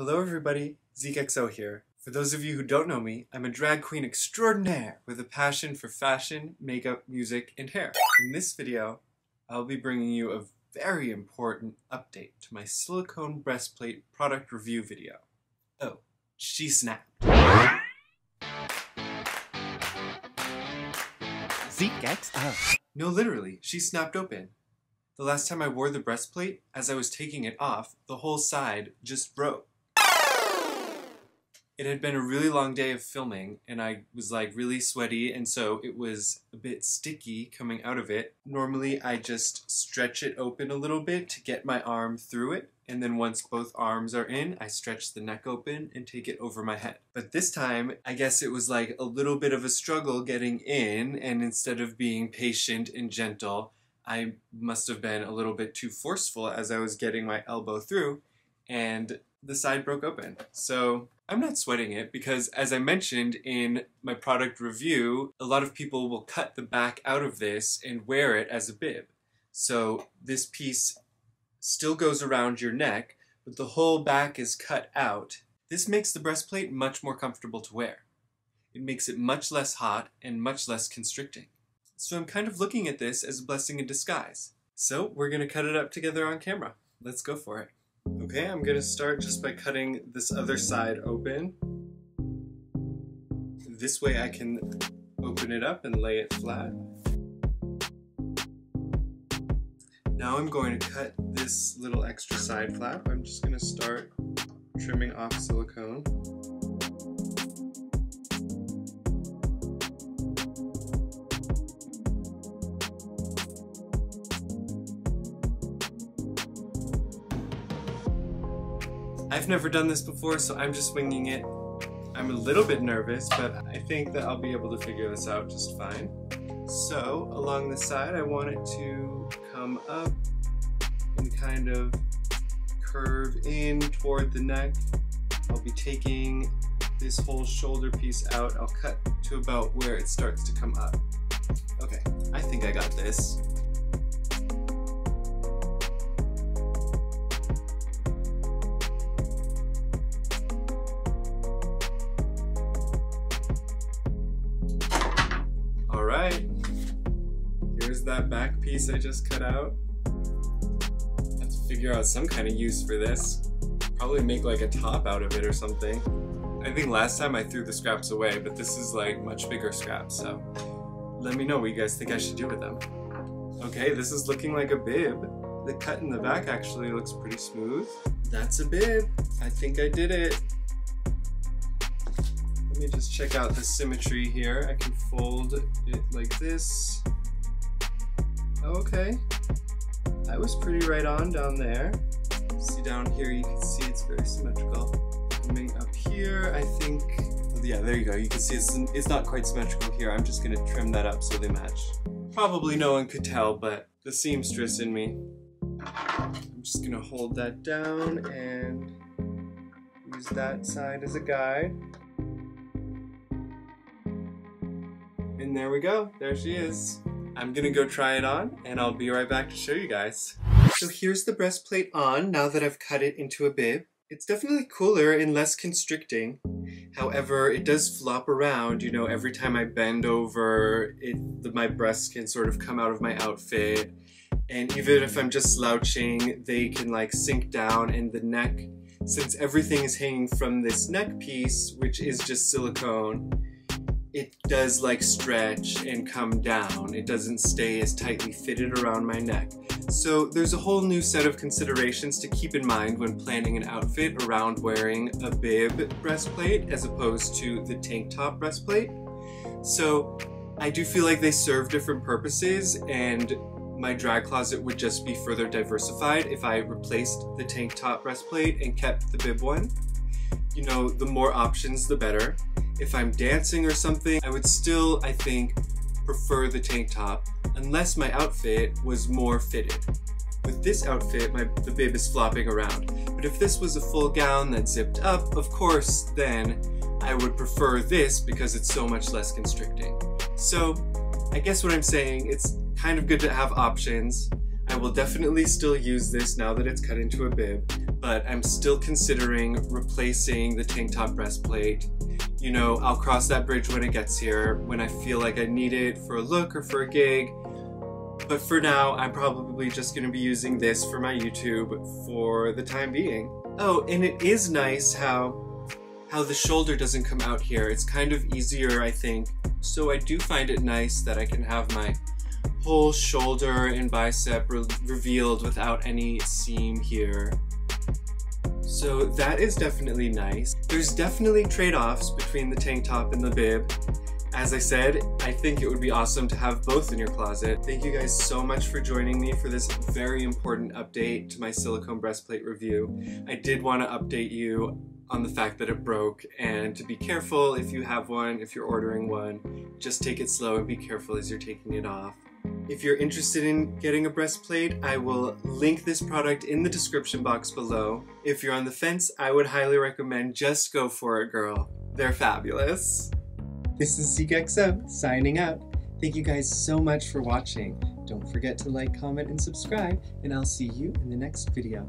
Hello everybody, ZekeXO here. For those of you who don't know me, I'm a drag queen extraordinaire with a passion for fashion, makeup, music, and hair. In this video, I'll be bringing you a very important update to my silicone breastplate product review video. Oh, she snapped. ZekeXO. No, literally, she snapped open. The last time I wore the breastplate, as I was taking it off, the whole side just broke. It had been a really long day of filming, and I was like really sweaty, and so it was a bit sticky coming out of it. Normally I just stretch it open a little bit to get my arm through it, and then once both arms are in, I stretch the neck open and take it over my head. But this time, I guess it was like a little bit of a struggle getting in, and instead of being patient and gentle, I must have been a little bit too forceful as I was getting my elbow through, and the side broke open. So I'm not sweating it because, as I mentioned in my product review, a lot of people will cut the back out of this and wear it as a bib. So this piece still goes around your neck, but the whole back is cut out. This makes the breastplate much more comfortable to wear. It makes it much less hot and much less constricting. So I'm kind of looking at this as a blessing in disguise. So we're gonna cut it up together on camera. Let's go for it. Okay, I'm gonna start just by cutting this other side open. This way I can open it up and lay it flat. Now I'm going to cut this little extra side flap. I'm just gonna start trimming off silicone. I've never done this before, so I'm just winging it. I'm a little bit nervous, but I think that I'll be able to figure this out just fine. So, along the side, I want it to come up and kind of curve in toward the neck. I'll be taking this whole shoulder piece out. I'll cut to about where it starts to come up. Okay, I think I got this. Alright, here's that back piece I just cut out. I have to figure out some kind of use for this. Probably make like a top out of it or something. I think last time I threw the scraps away, but this is like much bigger scraps, so let me know what you guys think I should do with them. Okay, this is looking like a bib. The cut in the back actually looks pretty smooth. That's a bib. I think I did it. Let me just check out the symmetry here. I can fold it like this. Okay. I was pretty right on down there. See down here, you can see it's very symmetrical. Coming up here, I think, yeah, there you go. You can see it's not quite symmetrical here. I'm just gonna trim that up so they match. Probably no one could tell, but the seamstress in me. I'm just gonna hold that down and use that side as a guide. And there we go, there she is. I'm gonna go try it on and I'll be right back to show you guys. So here's the breastplate on now that I've cut it into a bib. It's definitely cooler and less constricting. However, it does flop around, you know, every time I bend over, my breasts can sort of come out of my outfit. And even if I'm just slouching, they can like sink down, and the neck, since everything is hanging from this neck piece, which is just silicone, it does like stretch and come down. It doesn't stay as tightly fitted around my neck. So there's a whole new set of considerations to keep in mind when planning an outfit around wearing a bib breastplate as opposed to the tank top breastplate. So I do feel like they serve different purposes, and my drag closet would just be further diversified if I replaced the tank top breastplate and kept the bib one. You know, the more options, the better. If I'm dancing or something, I would still, I think, prefer the tank top unless my outfit was more fitted. With this outfit, the bib is flopping around. But if this was a full gown that zipped up, of course, then I would prefer this because it's so much less constricting. So I guess what I'm saying, it's kind of good to have options. I will definitely still use this now that it's cut into a bib, but I'm still considering replacing the tank top breastplate. You know, I'll cross that bridge when it gets here, when I feel like I need it for a look or for a gig. But for now, I'm probably just going to be using this for my YouTube for the time being. Oh, and it is nice how the shoulder doesn't come out here. It's kind of easier, I think. So I do find it nice that I can have my whole shoulder and bicep revealed without any seam here. So that is definitely nice. There's definitely trade-offs between the tank top and the bib. As I said, I think it would be awesome to have both in your closet. Thank you guys so much for joining me for this very important update to my silicone breastplate review. I did want to update you on the fact that it broke, and to be careful if you have one, if you're ordering one. Just take it slow and be careful as you're taking it off. If you're interested in getting a breastplate, I will link this product in the description box below. If you're on the fence, I would highly recommend just go for it, girl. They're fabulous. This is CXO signing out. Thank you guys so much for watching. Don't forget to like, comment, and subscribe, and I'll see you in the next video.